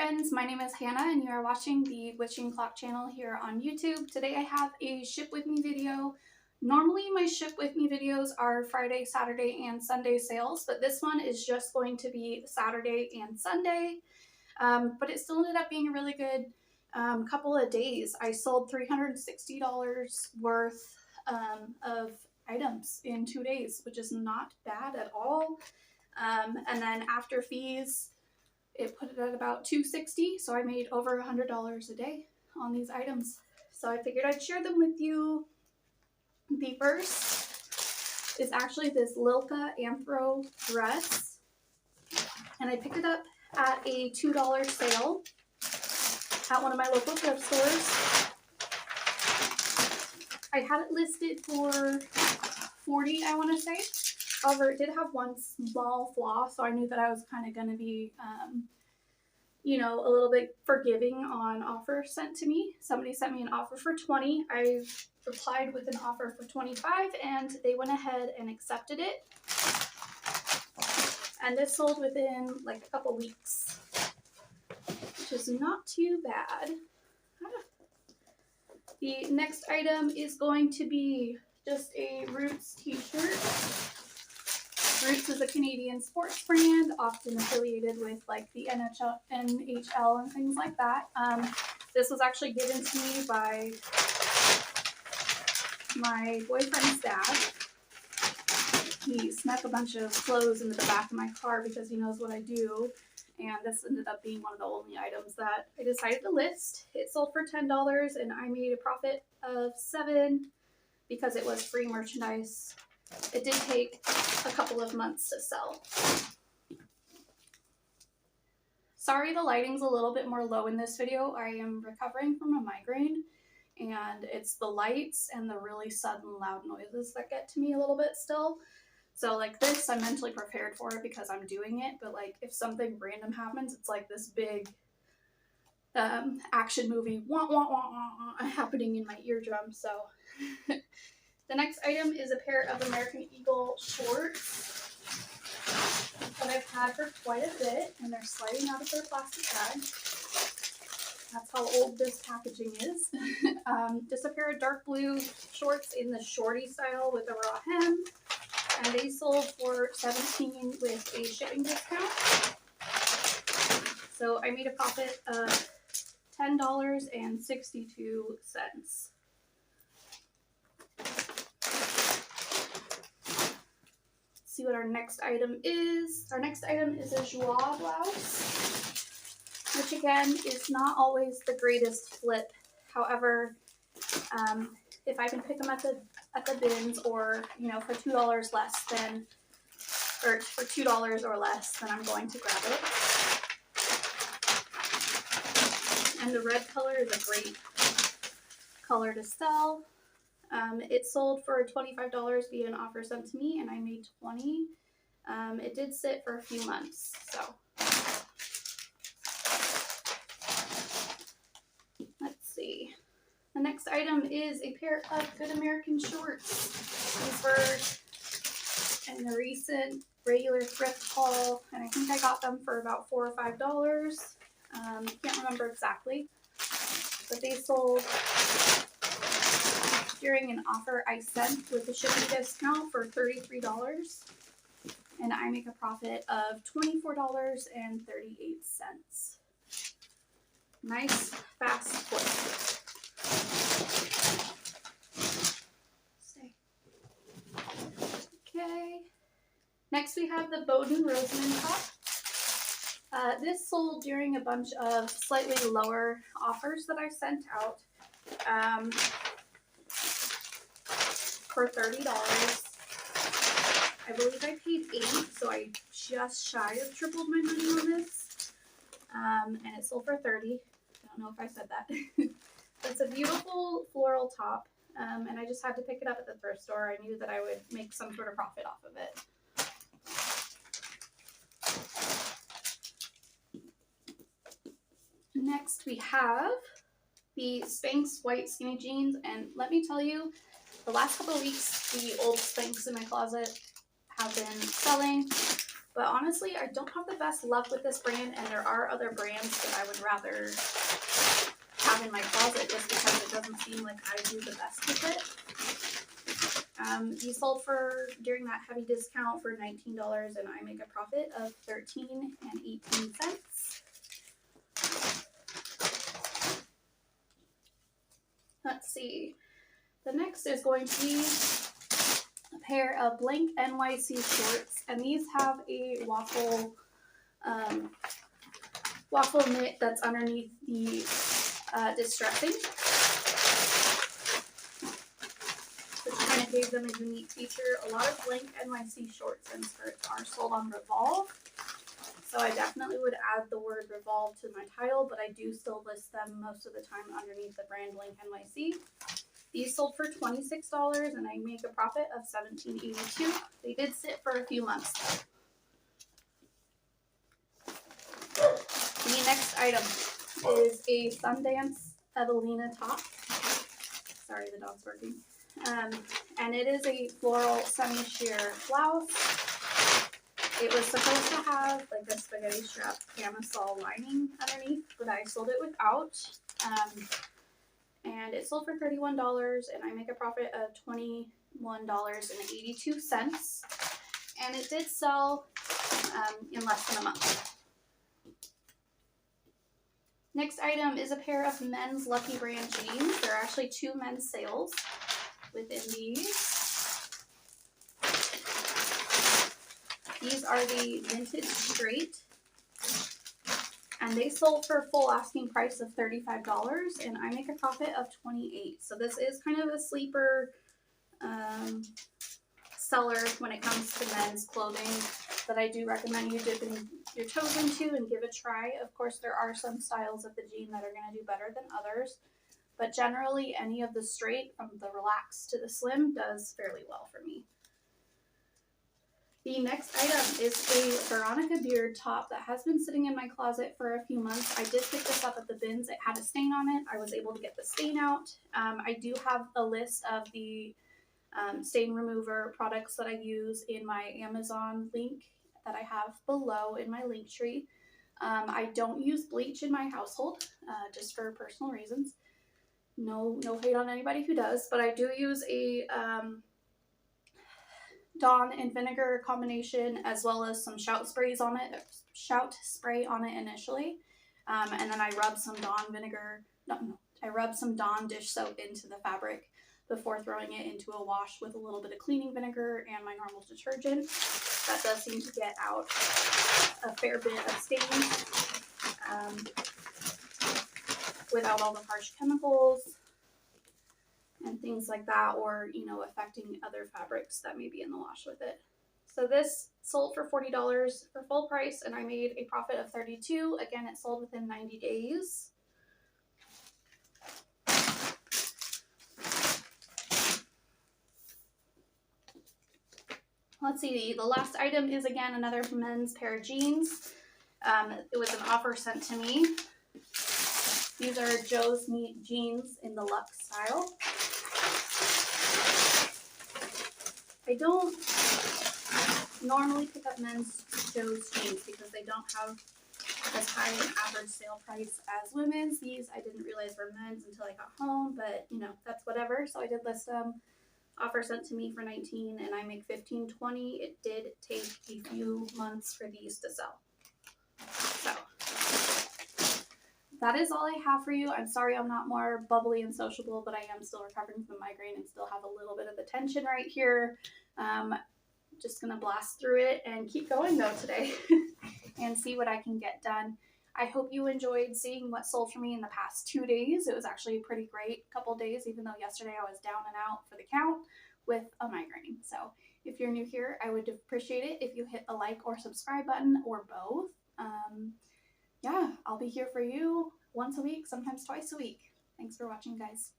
friends, my name is Hannah and you are watching the Witching Clock channel here on YouTube. Today I have a ship with me video. Normally my ship with me videos are Friday, Saturday, and Sunday sales, but this one is just going to be Saturday and Sunday. But it still ended up being a really good couple of days. I sold $360 worth of items in 2 days, which is not bad at all. And then after fees, it put it at about $260, so I made over $100 a day on these items. So I figured I'd share them with you. The first is actually this Lilka Anthro dress, and I picked it up at a $2 sale at one of my local thrift stores. I had it listed for $40, I want to say. However, it did have one small flaw, so I knew that I was kind of going to be, a little bit forgiving on offers sent to me. Somebody sent me an offer for $20. I replied with an offer for $25, and they went ahead and accepted it. And this sold within like a couple weeks, which is not too bad. The next item is going to be just a Roots t-shirt. Roots is a Canadian sports brand, often affiliated with like the NHL and things like that. This was actually given to me by my boyfriend's dad. He snuck a bunch of clothes into the back of my car because he knows what I do. And this ended up being one of the only items that I decided to list. It sold for $10 and I made a profit of $7 because it was free merchandise. It did take a couple of months to sell. Sorry the lighting's a little bit more low in this video. I am recovering from a migraine, and it's the lights and the really sudden loud noises that get to me a little bit still. So like this, I'm mentally prepared for it because I'm doing it, but like if something random happens, it's like this big action movie wah, wah, wah, wah, wah, happening in my eardrum. So the next item is a pair of American Eagle shorts that I've had for quite a bit, and they're sliding out of their plastic bag. That's how old this packaging is. Just a pair of dark blue shorts in the shorty style with a raw hem, and they sold for $17 with a shipping discount. So I made a profit of $10.62. See what our next item is. Our next item is a joie blouse, which again is not always the greatest flip. However, if I can pick them at the bins, or for $2 less than, or for $2 or less, then I'm going to grab it. And the red color is a great color to sell. It sold for $25 via an offer sent to me, and I made $20. It did sit for a few months, so. Let's see. The next item is a pair of Good American shorts. These were in the recent regular thrift haul, and I think I got them for about $4 or $5. Can't remember exactly, but they sold during an offer I sent with a shipping discount for $33, and I make a profit of $24.38. Nice, fast flip. Stay. Okay. Next we have the Bowden Rosamond top. This sold during a bunch of slightly lower offers that I sent out. For $30. I believe I paid $8, so I just shy of tripled my money on this. And it sold for $30. I don't know if I said that. It's a beautiful floral top, and I just had to pick it up at the thrift store. I knew that I would make some sort of profit off of it. Next we have the Spanx white skinny jeans, and let me tell you, the last couple of weeks, the old Spanx in my closet have been selling. But honestly, I don't have the best luck with this brand, and there are other brands that I would rather have in my closet just because it doesn't seem like I do the best with it. These sold for, during that heavy discount, for $19, and I make a profit of $13.18. Let's see. The next is going to be a pair of blank NYC shorts, and these have a waffle knit that's underneath the distressing, which kind of gave them a unique feature. A lot of blank NYC shorts and skirts are sold on Revolve, so I definitely would add the word Revolve to my title, but I do still list them most of the time underneath the brand blank NYC. These sold for $26, and I make a profit of $17.82. They did sit for a few months. The next item is a Sundance Evelina top. Sorry, the dog's barking. And it is a floral semi-sheer blouse. It was supposed to have like a spaghetti strap camisole lining underneath, but I sold it without. And it sold for $31, and I make a profit of $21.82. And it did sell in less than a month. Next item is a pair of men's Lucky Brand jeans. There are actually 2 men's sales within these. These are the vintage straight, and they sold for full asking price of $35, and I make a profit of $28. So this is kind of a sleeper seller when it comes to men's clothing that I do recommend you dipping your toes into and give a try. Of course, there are some styles of the jean that are going to do better than others, but generally any of the straight, from the relaxed to the slim, does fairly well for me. The next item is a Veronica Beard top that has been sitting in my closet for a few months. I did pick this up at the bins. It had a stain on it. I was able to get the stain out. I do have a list of the stain remover products that I use in my Amazon link that I have below in my link tree. I don't use bleach in my household, just for personal reasons. No hate on anybody who does, but I do use a Dawn and vinegar combination, as well as some shout spray on it initially, and then I rub some I rub some Dawn dish soap into the fabric before throwing it into a wash with a little bit of cleaning vinegar and my normal detergent. That does seem to get out a fair bit of stains without all the harsh chemicals and things like that, or affecting other fabrics that may be in the wash with it. So this sold for $40 for full price, and I made a profit of $32. Again, it sold within 90 days. Let's see, the last item is again another men's pair of jeans. It was an offer sent to me. These are Joe's jeans in the luxe style. I don't normally pick up men's Joe's jeans because they don't have as high an average sale price as women's. These I didn't realize were men's until I got home, but that's whatever. So I did list them. Offer sent to me for $19, and I make $15.20. It did take a few months for these to sell. So that is all I have for you. I'm sorry I'm not more bubbly and sociable, but I am still recovering from migraine and still have a little bit of the tension right here. Just gonna blast through it and keep going though today and see what I can get done. I hope you enjoyed seeing what sold for me in the past 2 days. It was actually a pretty great couple days, even though yesterday I was down and out for the count with a migraine. So if you're new here, I would appreciate it if you hit the like or subscribe button, or both. Yeah, I'll be here for you once a week, sometimes twice a week. Thanks for watching, guys.